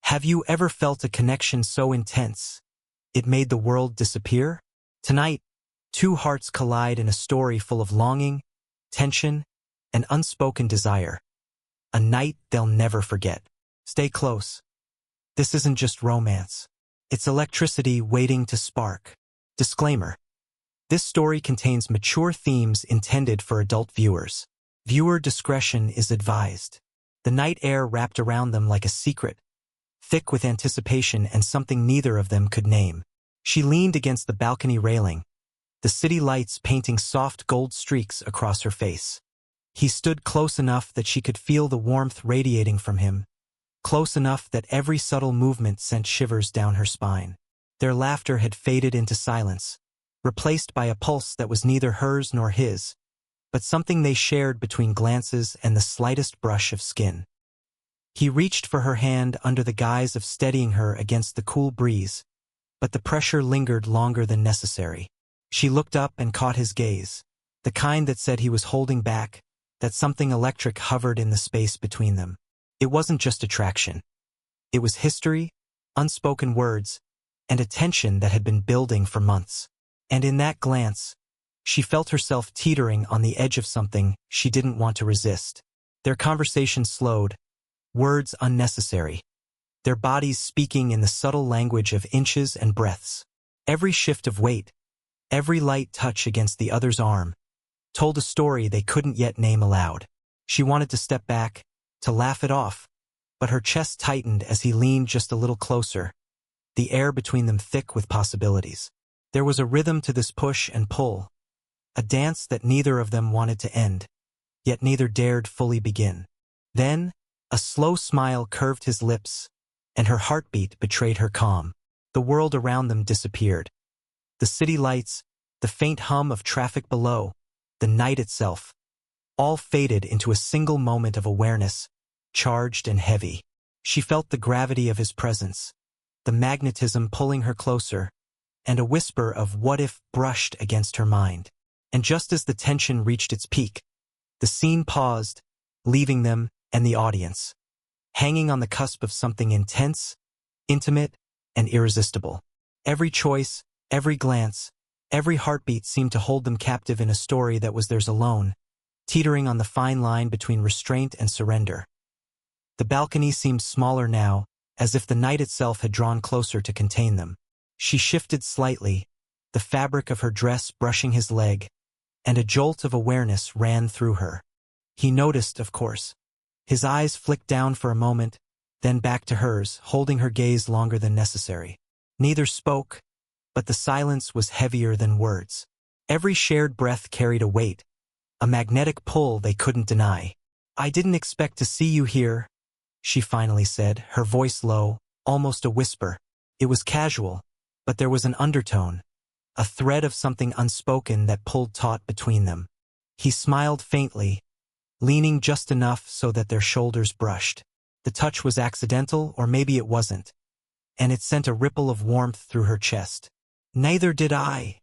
Have you ever felt a connection so intense it made the world disappear? Tonight, two hearts collide in a story full of longing, tension, and unspoken desire. A night they'll never forget. Stay close. This isn't just romance. It's electricity waiting to spark. Disclaimer. This story contains mature themes intended for adult viewers. Viewer discretion is advised. The night air wrapped around them like a secret, thick with anticipation and something neither of them could name. She leaned against the balcony railing, the city lights painting soft gold streaks across her face. He stood close enough that she could feel the warmth radiating from him, close enough that every subtle movement sent shivers down her spine. Their laughter had faded into silence, replaced by a pulse that was neither hers nor his, but something they shared between glances and the slightest brush of skin. He reached for her hand under the guise of steadying her against the cool breeze, but the pressure lingered longer than necessary. She looked up and caught his gaze, the kind that said he was holding back, that something electric hovered in the space between them. It wasn't just attraction. It was history, unspoken words, and a tension that had been building for months. And in that glance, she felt herself teetering on the edge of something she didn't want to resist. Their conversation slowed, words unnecessary, their bodies speaking in the subtle language of inches and breaths. Every shift of weight, every light touch against the other's arm, told a story they couldn't yet name aloud. She wanted to step back, to laugh it off, but her chest tightened as he leaned just a little closer, the air between them thick with possibilities. There was a rhythm to this push and pull, a dance that neither of them wanted to end, yet neither dared fully begin. Then, a slow smile curved his lips, and her heartbeat betrayed her calm. The world around them disappeared. The city lights, the faint hum of traffic below, the night itself, all faded into a single moment of awareness, charged and heavy. She felt the gravity of his presence, the magnetism pulling her closer, and a whisper of what if brushed against her mind. And just as the tension reached its peak, the scene paused, leaving them and the audience hanging on the cusp of something intense, intimate, and irresistible. Every choice, every glance, every heartbeat seemed to hold them captive in a story that was theirs alone, teetering on the fine line between restraint and surrender. The balcony seemed smaller now, as if the night itself had drawn closer to contain them. She shifted slightly, the fabric of her dress brushing his leg, and a jolt of awareness ran through her. He noticed, of course. His eyes flicked down for a moment, then back to hers, holding her gaze longer than necessary. Neither spoke, but the silence was heavier than words. Every shared breath carried a weight, a magnetic pull they couldn't deny. "I didn't expect to see you here," she finally said, her voice low, almost a whisper. It was casual, but there was an undertone, a thread of something unspoken that pulled taut between them. He smiled faintly, leaning just enough so that their shoulders brushed. The touch was accidental, or maybe it wasn't, and it sent a ripple of warmth through her chest. "Neither did I,"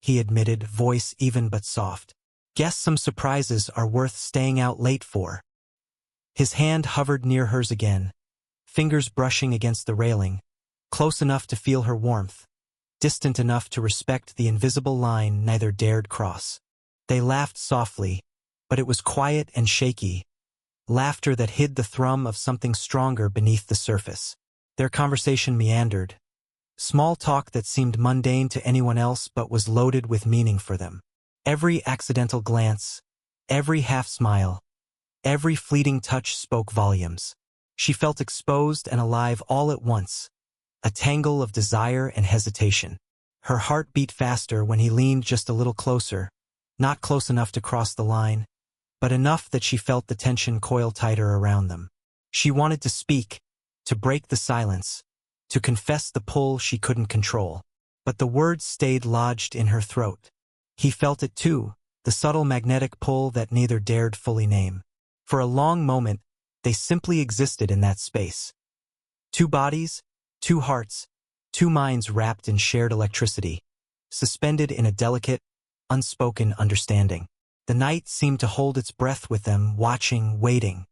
he admitted, voice even but soft. "Guess some surprises are worth staying out late for." His hand hovered near hers again, fingers brushing against the railing, close enough to feel her warmth, distant enough to respect the invisible line neither dared cross. They laughed softly, but it was quiet and shaky, laughter that hid the thrum of something stronger beneath the surface. Their conversation meandered, small talk that seemed mundane to anyone else but was loaded with meaning for them. Every accidental glance, every half-smile, every fleeting touch spoke volumes. She felt exposed and alive all at once, a tangle of desire and hesitation. Her heart beat faster when he leaned just a little closer, not close enough to cross the line, but enough that she felt the tension coil tighter around them. She wanted to speak, to break the silence, to confess the pull she couldn't control, but the words stayed lodged in her throat. He felt it too, the subtle magnetic pull that neither dared fully name. For a long moment, they simply existed in that space. Two bodies, two hearts, two minds wrapped in shared electricity, suspended in a delicate, unspoken understanding. The night seemed to hold its breath with them, watching, waiting.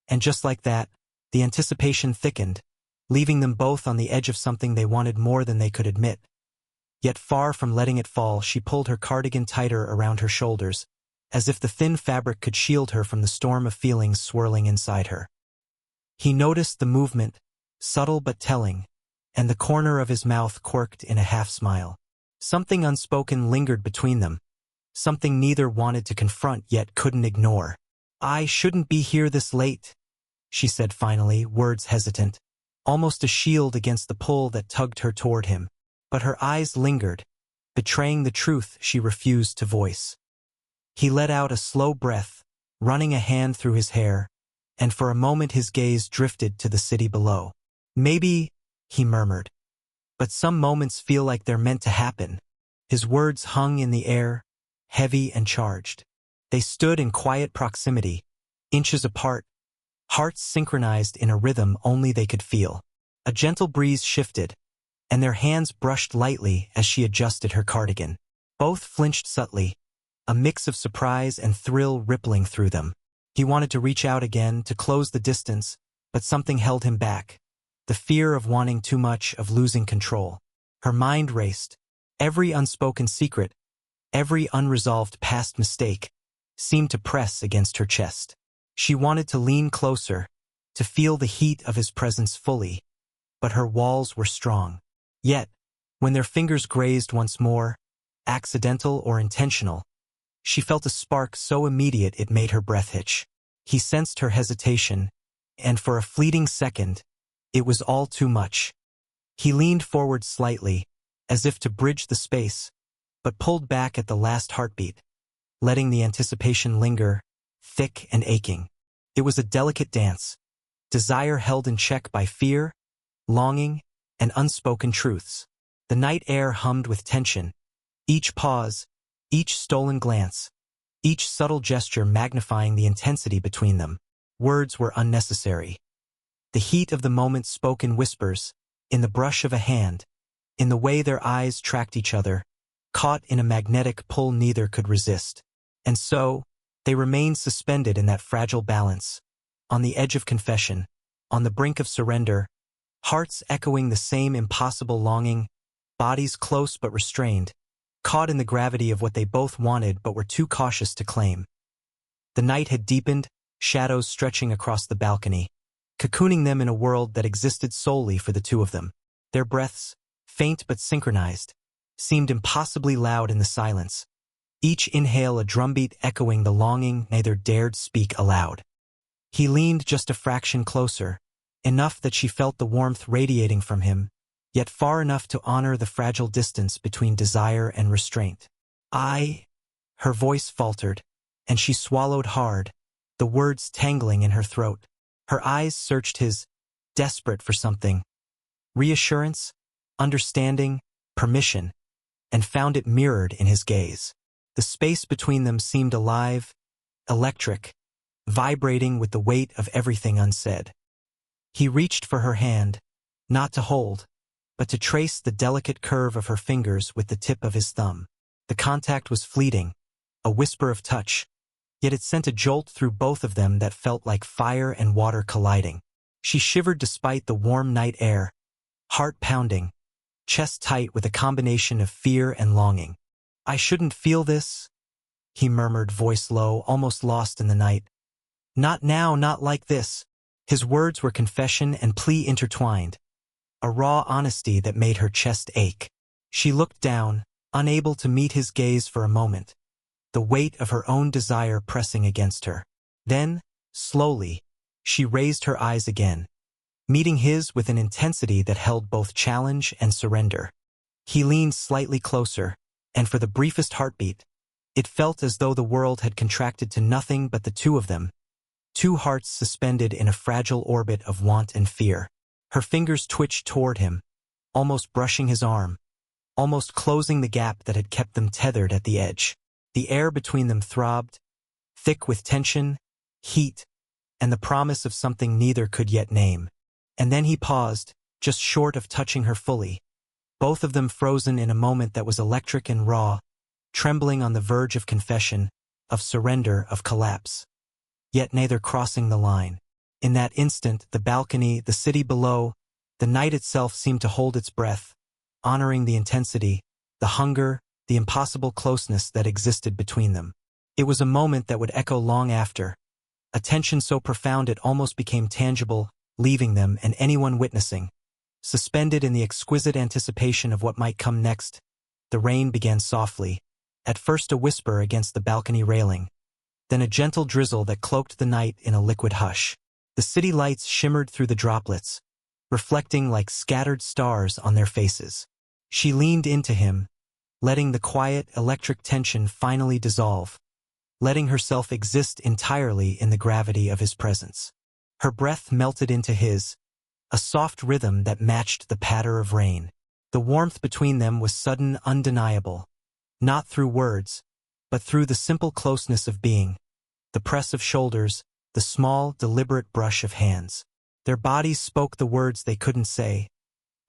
And just like that, the anticipation thickened, leaving them both on the edge of something they wanted more than they could admit. Yet far from letting it fall, she pulled her cardigan tighter around her shoulders, as if the thin fabric could shield her from the storm of feelings swirling inside her. He noticed the movement, subtle but telling, and the corner of his mouth quirked in a half-smile. Something unspoken lingered between them, something neither wanted to confront yet couldn't ignore. "I shouldn't be here this late," she said finally, words hesitant, almost a shield against the pull that tugged her toward him. But her eyes lingered, betraying the truth she refused to voice. He let out a slow breath, running a hand through his hair, and for a moment his gaze drifted to the city below. "Maybe," he murmured, "but some moments feel like they're meant to happen." His words hung in the air, heavy and charged. They stood in quiet proximity, inches apart, hearts synchronized in a rhythm only they could feel. A gentle breeze shifted, and their hands brushed lightly as she adjusted her cardigan. Both flinched subtly, a mix of surprise and thrill rippling through them. He wanted to reach out again, to close the distance, but something held him back. The fear of wanting too much, of losing control. Her mind raced. Every unspoken secret, every unresolved past mistake, seemed to press against her chest. She wanted to lean closer, to feel the heat of his presence fully, but her walls were strong. Yet, when their fingers grazed once more, accidental or intentional, she felt a spark so immediate it made her breath hitch. He sensed her hesitation, and for a fleeting second, it was all too much. He leaned forward slightly, as if to bridge the space, but pulled back at the last heartbeat, letting the anticipation linger, thick and aching. It was a delicate dance, desire held in check by fear, longing, and unspoken truths. The night air hummed with tension, each pause, each stolen glance, each subtle gesture magnifying the intensity between them. Words were unnecessary. The heat of the moment spoke in whispers, in the brush of a hand, in the way their eyes tracked each other, caught in a magnetic pull neither could resist. And so, they remained suspended in that fragile balance, on the edge of confession, on the brink of surrender, hearts echoing the same impossible longing, bodies close but restrained, caught in the gravity of what they both wanted but were too cautious to claim. The night had deepened, shadows stretching across the balcony, cocooning them in a world that existed solely for the two of them. Their breaths, faint but synchronized, seemed impossibly loud in the silence, each inhale a drumbeat echoing the longing neither dared speak aloud. He leaned just a fraction closer, enough that she felt the warmth radiating from him, yet far enough to honor the fragile distance between desire and restraint. Her voice faltered, and she swallowed hard, the words tangling in her throat. Her eyes searched his, desperate for something. Reassurance, understanding, permission, and found it mirrored in his gaze. The space between them seemed alive, electric, vibrating with the weight of everything unsaid. He reached for her hand, not to hold, but to trace the delicate curve of her fingers with the tip of his thumb. The contact was fleeting, a whisper of touch, yet it sent a jolt through both of them that felt like fire and water colliding. She shivered despite the warm night air, heart pounding, chest tight with a combination of fear and longing. "I shouldn't feel this," he murmured, voice low, almost lost in the night. "Not now, not like this." His words were confession and plea intertwined, a raw honesty that made her chest ache. She looked down, unable to meet his gaze for a moment, the weight of her own desire pressing against her. Then, slowly, she raised her eyes again, meeting his with an intensity that held both challenge and surrender. He leaned slightly closer, and for the briefest heartbeat, it felt as though the world had contracted to nothing but the two of them, two hearts suspended in a fragile orbit of want and fear. Her fingers twitched toward him, almost brushing his arm, almost closing the gap that had kept them tethered at the edge. The air between them throbbed, thick with tension, heat, and the promise of something neither could yet name. And then he paused, just short of touching her fully, both of them frozen in a moment that was electric and raw, trembling on the verge of confession, of surrender, of collapse. Yet neither crossing the line. In that instant, the balcony, the city below, The night itself seemed to hold its breath, honoring the intensity, the hunger, the impossible closeness that existed between them. It was a moment that would echo long after, a tension so profound it almost became tangible, leaving them and anyone witnessing, suspended in the exquisite anticipation of what might come next. The rain began softly, at first a whisper against the balcony railing, then a gentle drizzle that cloaked the night in a liquid hush. The city lights shimmered through the droplets, reflecting like scattered stars on their faces. She leaned into him, letting the quiet, electric tension finally dissolve, letting herself exist entirely in the gravity of his presence. Her breath melted into his, a soft rhythm that matched the patter of rain. The warmth between them was sudden, undeniable, not through words, but through the simple closeness of being, the press of shoulders, the small, deliberate brush of hands. Their bodies spoke the words they couldn't say,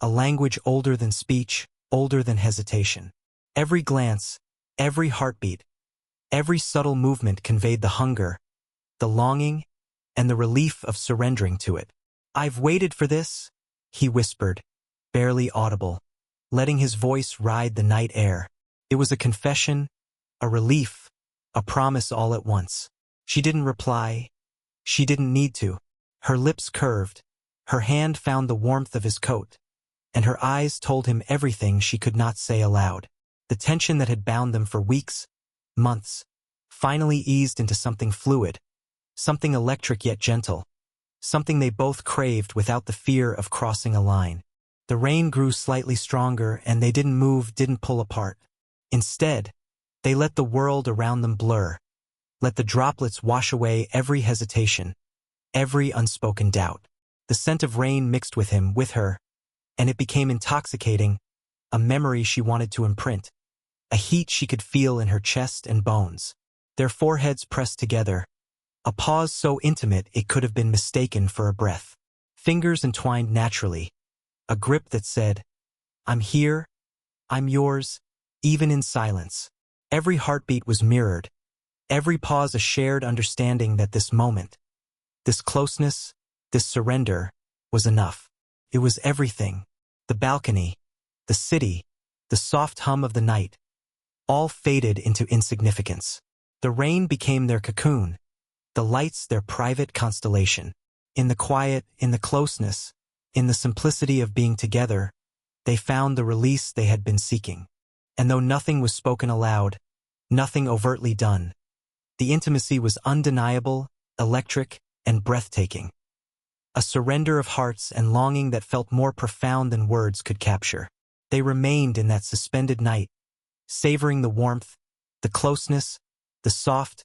a language older than speech, older than hesitation. Every glance, every heartbeat, every subtle movement conveyed the hunger, the longing, and the relief of surrendering to it. "I've waited for this," he whispered, barely audible, letting his voice ride the night air. It was a confession, a relief, a promise all at once. She didn't reply. She didn't need to. Her lips curved, her hand found the warmth of his coat, and her eyes told him everything she could not say aloud. The tension that had bound them for weeks, months, finally eased into something fluid, something electric yet gentle, something they both craved without the fear of crossing a line. The rain grew slightly stronger and they didn't move, didn't pull apart. Instead, they let the world around them blur, let the droplets wash away every hesitation, every unspoken doubt. The scent of rain mixed with him, with her, and it became intoxicating, a memory she wanted to imprint, a heat she could feel in her chest and bones. Their foreheads pressed together, a pause so intimate it could have been mistaken for a breath. Fingers entwined naturally, a grip that said, "I'm here, I'm yours," even in silence. Every heartbeat was mirrored, every pause a shared understanding that this moment, this closeness, this surrender, was enough. It was everything. The balcony, the city, the soft hum of the night, all faded into insignificance. The rain became their cocoon, the lights their private constellation. In the quiet, in the closeness, in the simplicity of being together, they found the release they had been seeking. And though nothing was spoken aloud, nothing overtly done, the intimacy was undeniable, electric, and breathtaking. A surrender of hearts and longing that felt more profound than words could capture. They remained in that suspended night, savoring the warmth, the closeness, the soft,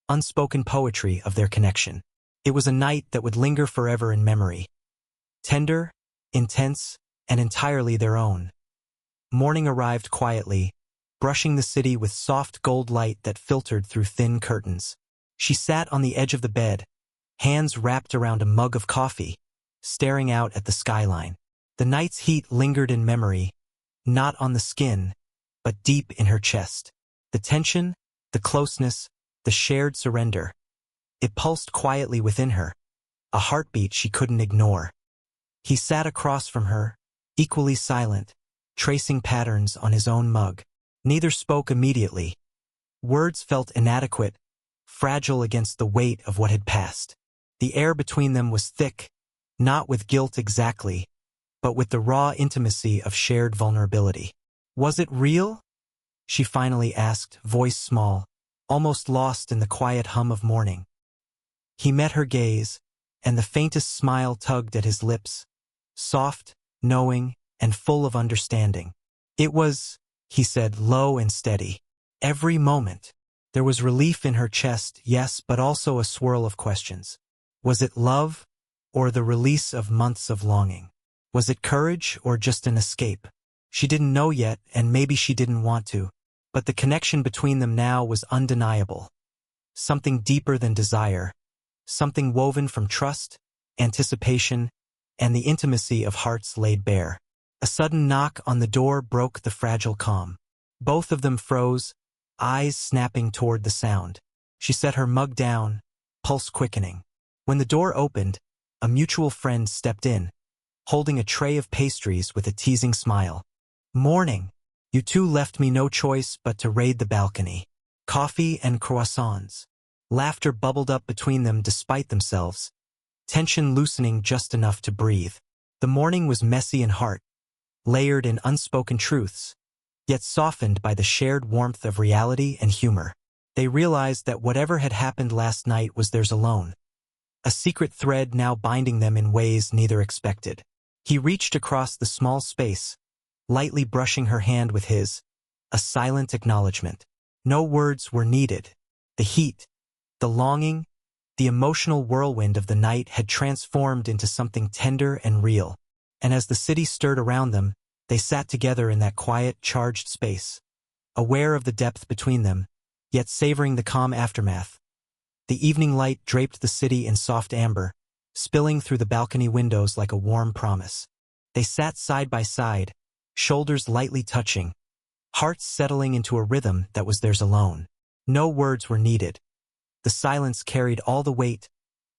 unspoken poetry of their connection. It was a night that would linger forever in memory. Tender, intense, and entirely their own. Morning arrived quietly, brushing the city with soft gold light that filtered through thin curtains. She sat on the edge of the bed, hands wrapped around a mug of coffee, staring out at the skyline. The night's heat lingered in memory, not on the skin, but deep in her chest. The tension, the closeness, the shared surrender. It pulsed quietly within her, a heartbeat she couldn't ignore. He sat across from her, equally silent, tracing patterns on his own mug. Neither spoke immediately. Words felt inadequate, fragile against the weight of what had passed. The air between them was thick, not with guilt exactly, but with the raw intimacy of shared vulnerability. "Was it real?" she finally asked, voice small, almost lost in the quiet hum of morning. He met her gaze, and the faintest smile tugged at his lips, soft, knowing, and full of understanding. "It was," he said, low and steady. "Every moment." There was relief in her chest, yes, but also a swirl of questions. Was it love, or the release of months of longing? Was it courage, or just an escape? She didn't know yet, and maybe she didn't want to. But the connection between them now was undeniable. Something deeper than desire. Something woven from trust, anticipation, and the intimacy of hearts laid bare. A sudden knock on the door broke the fragile calm. Both of them froze, eyes snapping toward the sound. She set her mug down, pulse quickening. When the door opened, a mutual friend stepped in, holding a tray of pastries with a teasing smile. Morning. You two left me no choice but to raid the balcony. Coffee and croissants. Laughter bubbled up between them despite themselves, tension loosening just enough to breathe. The morning was messy in heart, layered in unspoken truths, yet softened by the shared warmth of reality and humor. They realized that whatever had happened last night was theirs alone, a secret thread now binding them in ways neither expected. He reached across the small space, lightly brushing her hand with his, a silent acknowledgement. No words were needed. The heat, the longing, the emotional whirlwind of the night had transformed into something tender and real, and as the city stirred around them, they sat together in that quiet, charged space, aware of the depth between them, yet savoring the calm aftermath. The evening light draped the city in soft amber, spilling through the balcony windows like a warm promise. They sat side by side, shoulders lightly touching, hearts settling into a rhythm that was theirs alone. No words were needed. The silence carried all the weight,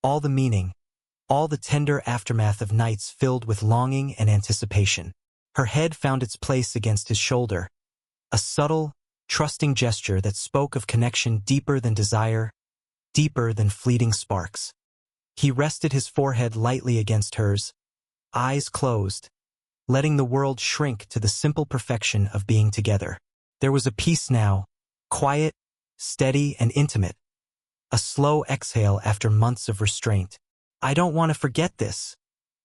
all the meaning, all the tender aftermath of nights filled with longing and anticipation. Her head found its place against his shoulder, a subtle, trusting gesture that spoke of connection deeper than desire, deeper than fleeting sparks. He rested his forehead lightly against hers, eyes closed, letting the world shrink to the simple perfection of being together. There was a peace now, quiet, steady, and intimate, a slow exhale after months of restraint. I don't want to forget this,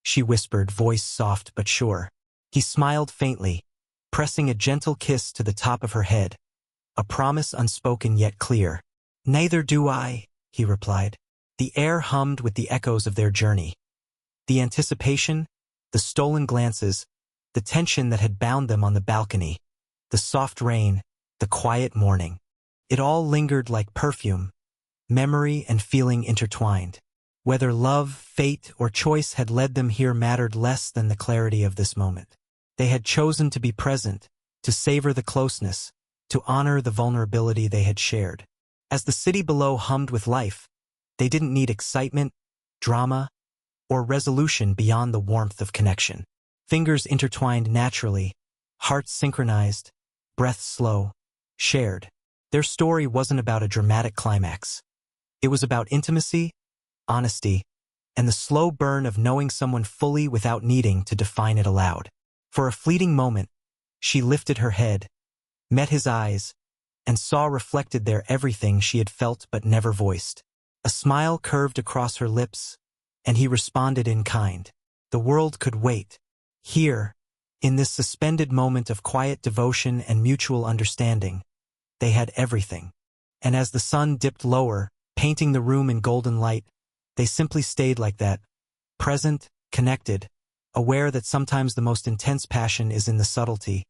she whispered, voice soft but sure. He smiled faintly, pressing a gentle kiss to the top of her head, a promise unspoken yet clear. Neither do I, he replied. The air hummed with the echoes of their journey. The anticipation, the stolen glances, the tension that had bound them on the balcony, the soft rain, the quiet morning. It all lingered like perfume, memory and feeling intertwined. Whether love, fate, or choice had led them here mattered less than the clarity of this moment. They had chosen to be present, to savor the closeness, to honor the vulnerability they had shared. As the city below hummed with life, they didn't need excitement, drama, or resolution beyond the warmth of connection. Fingers intertwined naturally, hearts synchronized, breath slow, shared. Their story wasn't about a dramatic climax. It was about intimacy, honesty, and the slow burn of knowing someone fully without needing to define it aloud. For a fleeting moment, she lifted her head, met his eyes, and saw reflected there everything she had felt but never voiced. A smile curved across her lips, and he responded in kind. The world could wait. Here, in this suspended moment of quiet devotion and mutual understanding, they had everything. And as the sun dipped lower, painting the room in golden light, they simply stayed like that, present, connected, aware that sometimes the most intense passion is in the subtlety,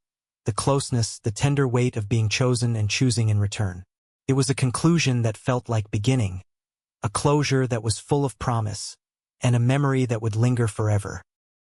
the closeness, the tender weight of being chosen and choosing in return. It was a conclusion that felt like beginning, a closure that was full of promise, and a memory that would linger forever.